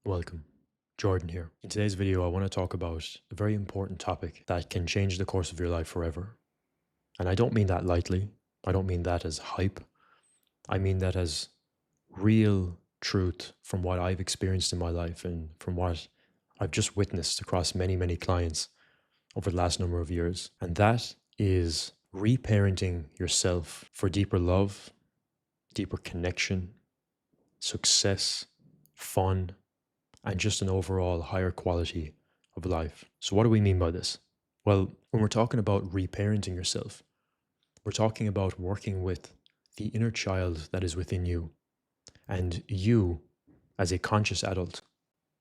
Welcome, Jordan here. In today's video, I want to talk about a very important topic that can change the course of your life forever. And I don't mean that lightly. I don't mean that as hype. I mean that as real truth from what I've experienced in my life and from what I've just witnessed across many, many clients over the last number of years. And that is reparenting yourself for deeper love, deeper connection, success, fun, and just an overall higher quality of life. So, what do we mean by this? Well, when we're talking about reparenting yourself, we're talking about working with the inner child that is within you and you as a conscious adult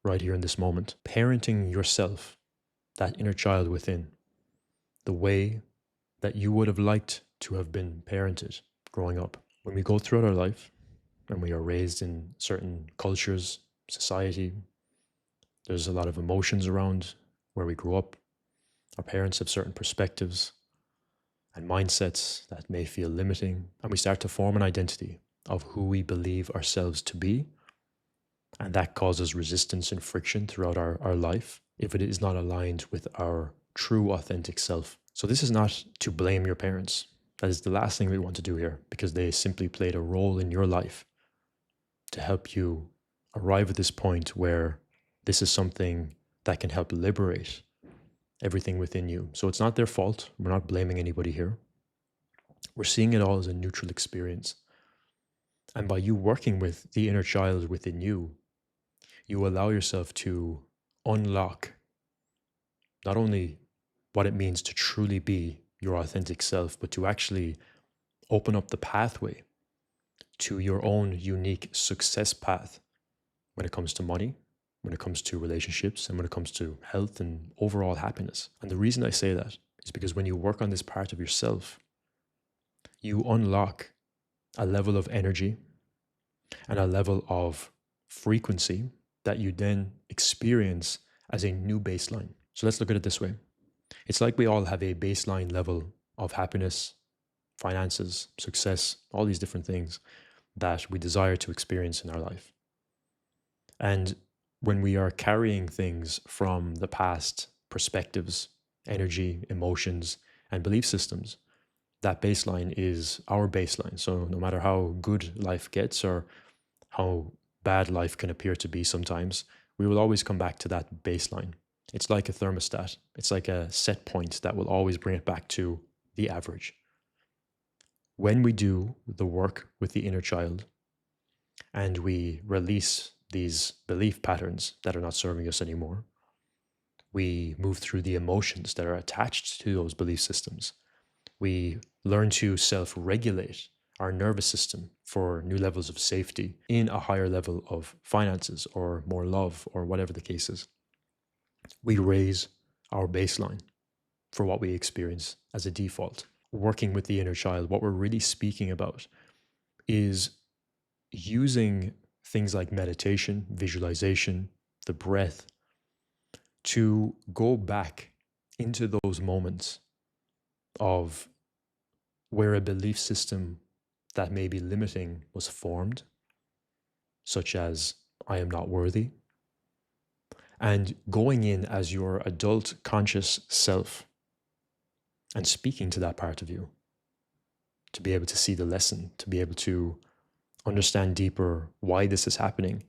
right here in this moment, parenting yourself, that inner child within, the way that you would have liked to have been parented growing up. When we go throughout our life and we are raised in certain cultures, society, there's a lot of emotions around where we grew up. Our parents have certain perspectives and mindsets that may feel limiting, and we start to form an identity of who we believe ourselves to be. And that causes resistance and friction throughout our life if it is not aligned with our true, authentic self. So, this is not to blame your parents. That is the last thing we want to do here, because they simply played a role in your life to help you arrive at this point where this is something that can help liberate everything within you. So it's not their fault. We're not blaming anybody here. We're seeing it all as a neutral experience. And by you working with the inner child within you, you allow yourself to unlock not only what it means to truly be your authentic self, but to actually open up the pathway to your own unique success path when it comes to money, when it comes to relationships, and when it comes to health and overall happiness. And the reason I say that is because when you work on this part of yourself, you unlock a level of energy and a level of frequency that you then experience as a new baseline. So let's look at it this way. It's like we all have a baseline level of happiness, finances, success, all these different things that we desire to experience in our life. And when we are carrying things from the past, perspectives, energy, emotions, and belief systems, that baseline is our baseline. So no matter how good life gets or how bad life can appear to be sometimes, we will always come back to that baseline. It's like a thermostat. It's like a set point that will always bring it back to the average. When we do the work with the inner child and we release these belief patterns that are not serving us anymore, we move through the emotions that are attached to those belief systems. We learn to self-regulate our nervous system for new levels of safety in a higher level of finances or more love or whatever the case is. We raise our baseline for what we experience as a default. Working with the inner child, what we're really speaking about is using things like meditation, visualization, the breath, to go back into those moments of where a belief system that may be limiting was formed, such as, I am not worthy, and going in as your adult conscious self and speaking to that part of you to be able to see the lesson, to be able to understand deeper why this is happening,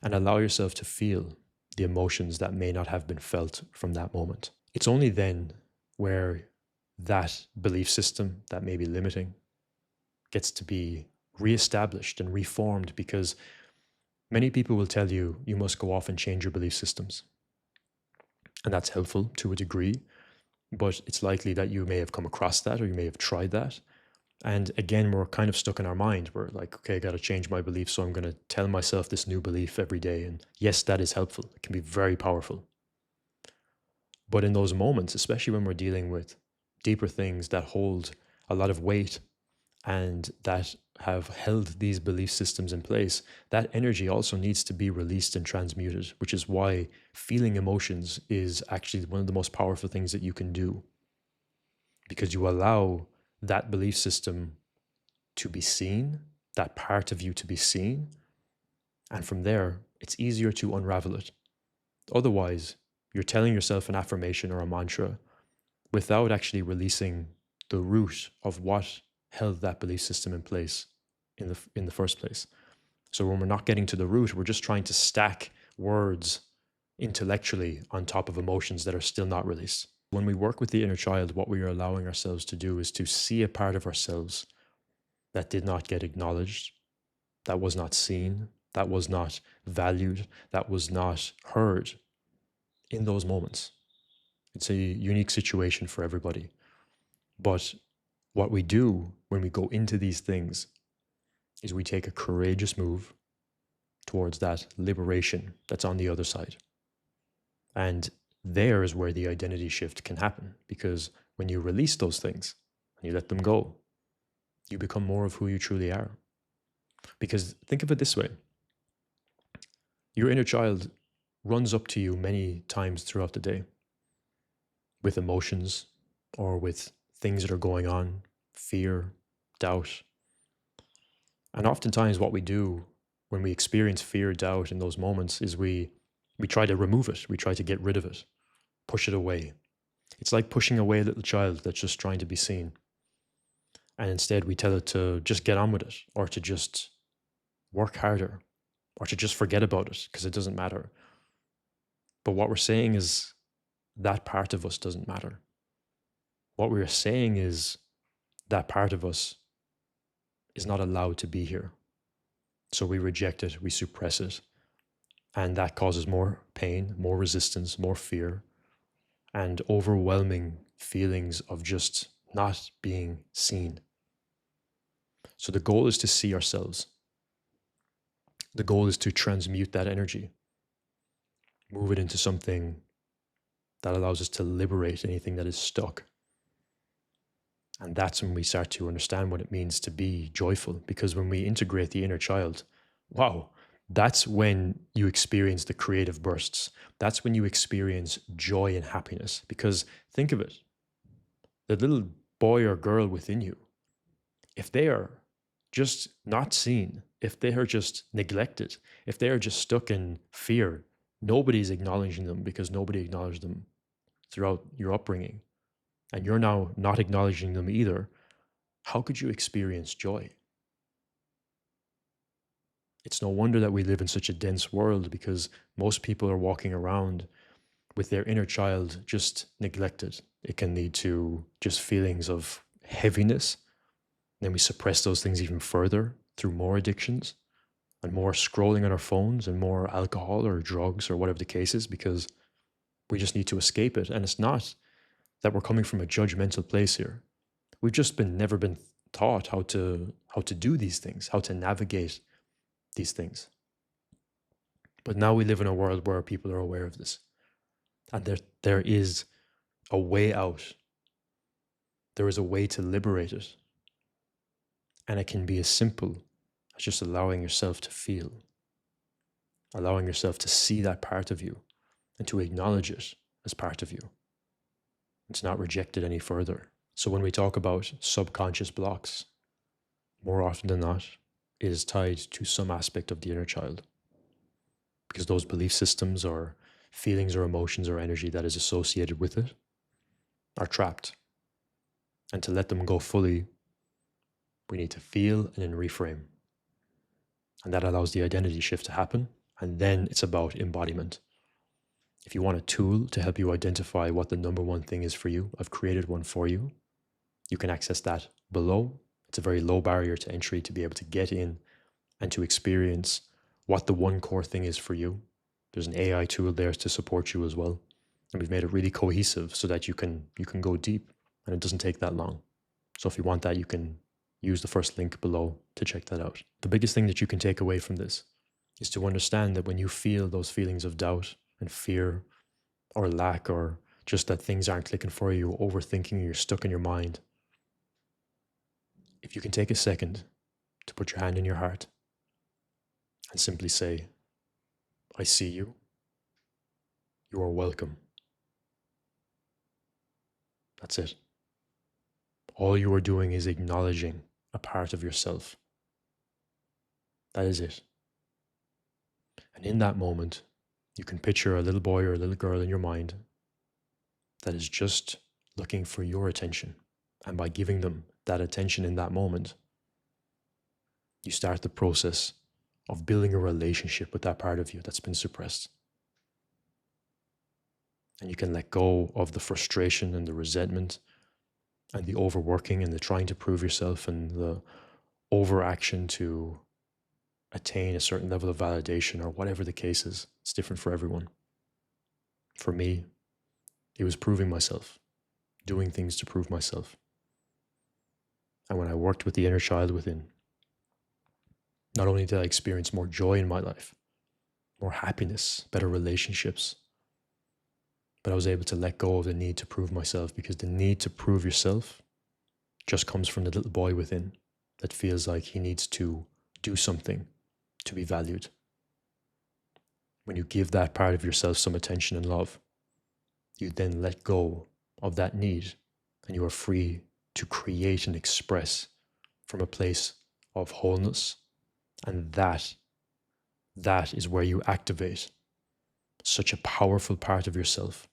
and allow yourself to feel the emotions that may not have been felt from that moment. It's only then where that belief system that may be limiting gets to be reestablished and reformed, because many people will tell you you must go off and change your belief systems. And that's helpful to a degree, but it's likely that you may have come across that or you may have tried that. And again, we're kind of stuck in our mind. We're like, okay, I got to change my belief, so I'm going to tell myself this new belief every day. And yes, that is helpful. It can be very powerful. But in those moments, especially when we're dealing with deeper things that hold a lot of weight and that have held these belief systems in place, that energy also needs to be released and transmuted, which is why feeling emotions is actually one of the most powerful things that you can do, because you allow that belief system to be seen, that part of you to be seen, and from there, it's easier to unravel it. Otherwise, you're telling yourself an affirmation or a mantra without actually releasing the root of what held that belief system in place in the first place. So when we're not getting to the root, we're just trying to stack words intellectually on top of emotions that are still not released. When we work with the inner child, what we are allowing ourselves to do is to see a part of ourselves that did not get acknowledged, that was not seen, that was not valued, that was not heard in those moments. It's a unique situation for everybody. But what we do when we go into these things is we take a courageous move towards that liberation that's on the other side. And there is where the identity shift can happen, because when you release those things and you let them go, you become more of who you truly are. Because think of it this way: your inner child runs up to you many times throughout the day with emotions or with things that are going on, fear, doubt. And oftentimes what we do when we experience fear, doubt in those moments is we try to remove it. We try to get rid of it, push it away. It's like pushing away a little child that's just trying to be seen. And instead we tell it to just get on with it, or to just work harder, or to just forget about it because it doesn't matter. But what we're saying is that part of us doesn't matter. What we're saying is that part of us is not allowed to be here. So we reject it, we suppress it. And that causes more pain, more resistance, more fear, and overwhelming feelings of just not being seen. So the goal is to see ourselves. The goal is to transmute that energy, move it into something that allows us to liberate anything that is stuck. And that's when we start to understand what it means to be joyful. Because when we integrate the inner child, wow, that's when you experience the creative bursts. That's when you experience joy and happiness. Because think of it, the little boy or girl within you, if they are just not seen, if they are just neglected, if they are just stuck in fear, nobody's acknowledging them because nobody acknowledged them throughout your upbringing. And you're now not acknowledging them either. How could you experience joy? It's no wonder that we live in such a dense world, because most people are walking around with their inner child just neglected. It can lead to just feelings of heaviness. Then we suppress those things even further through more addictions and more scrolling on our phones and more alcohol or drugs or whatever the case is, because we just need to escape it. And it's not that we're coming from a judgmental place here. We've just never been taught how to do these things, how to navigate these things. But now we live in a world where people are aware of this, and there is a way out. There is a way to liberate it, and it can be as simple as just allowing yourself to feel, allowing yourself to see that part of you and to acknowledge it as part of you. It's not rejected any further. So when we talk about subconscious blocks, more often than not, it is tied to some aspect of the inner child, because those belief systems or feelings or emotions or energy that is associated with it are trapped. And to let them go fully, we need to feel and then reframe. And that allows the identity shift to happen. And then it's about embodiment. If you want a tool to help you identify what the number one thing is for you, I've created one for you. You can access that below. It's a very low barrier to entry to be able to get in and to experience what the one core thing is for you. There's an AI tool there to support you as well. And we've made it really cohesive so that you can go deep, and it doesn't take that long. So if you want that, you can use the first link below to check that out. The biggest thing that you can take away from this is to understand that when you feel those feelings of doubt and fear or lack, or just that things aren't clicking for you, you're overthinking, you're stuck in your mind, if you can take a second to put your hand in your heart and simply say, I see you. You are welcome. That's it. All you are doing is acknowledging a part of yourself. That is it. And in that moment, you can picture a little boy or a little girl in your mind that is just looking for your attention. And by giving them that attention in that moment, you start the process of building a relationship with that part of you that's been suppressed. And you can let go of the frustration and the resentment and the overworking and the trying to prove yourself and the overaction to attain a certain level of validation or whatever the case is. It's different for everyone. For me, it was proving myself, doing things to prove myself. And when I worked with the inner child within, not only did I experience more joy in my life, more happiness, better relationships, but I was able to let go of the need to prove myself, because the need to prove yourself just comes from the little boy within that feels like he needs to do something to be valued. When you give that part of yourself some attention and love, you then let go of that need and you are free to create and express from a place of wholeness. And that is where you activate such a powerful part of yourself,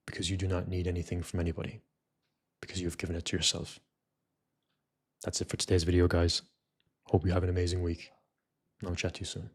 because you do not need anything from anybody, because you've given it to yourself. That's it for today's video, guys. Hope you have an amazing week, and I'll chat to you soon.